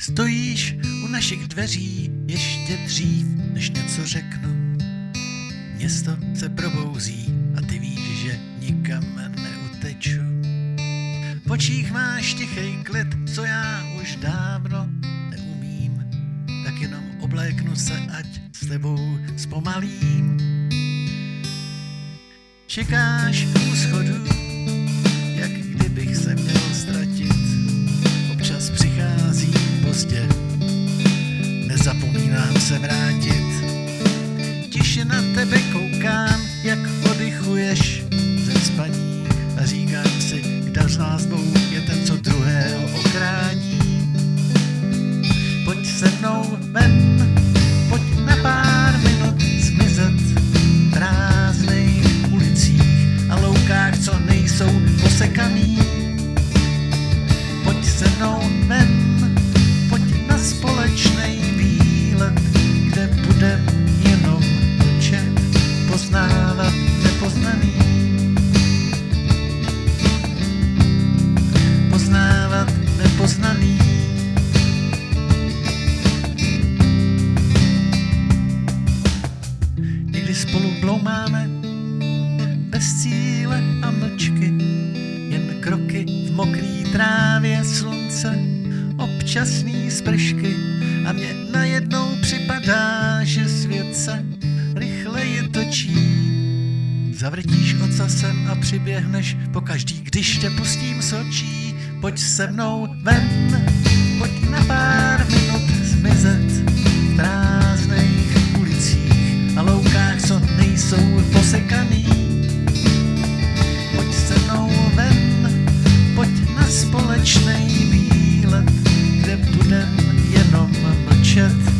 Stojíš u našich dveří ještě dřív, než něco řeknu. Město se probouzí a ty víš, že nikam neuteču. V očích máš tichej klid, co já už dávno neumím. Tak jenom obléknu se, ať s tebou zpomalím. Čekáš u schodu, jak kdybych se měl ztratit. Občas přicházím pozdě, nezapomínám se vrátit. Tiše na tebe koukám, jak oddychuješ ze spaní a říkám si, kdo z nás dvou je ten, co druhého ochrání. Pojď se mnou ven, pojď na pár minut zmizet v prázdných ulicích a loukách, co nejsou posekaný. Pojď se mnou ven, pojď na společnej výlet, kde budem jenom mlčet, poznávat nepoznaný. Poznávat nepoznaný. Někdy spolu bloumáme bez cíle a mlčky, jen kroky v mokrý trávě, slunce, občasný spršky a mně najednou připadá, že svět se rychleji točí. Zavrtíš ocasem a přiběhneš pokaždý, když tě pustím z očí. Pojď se mnou ven, pojď na pár minut zmizet v prázdných ulicích a loukách, co nejsou posekaný. Pojď se mnou ven, pojď na společnej výlet, kde budem jenom mlčet.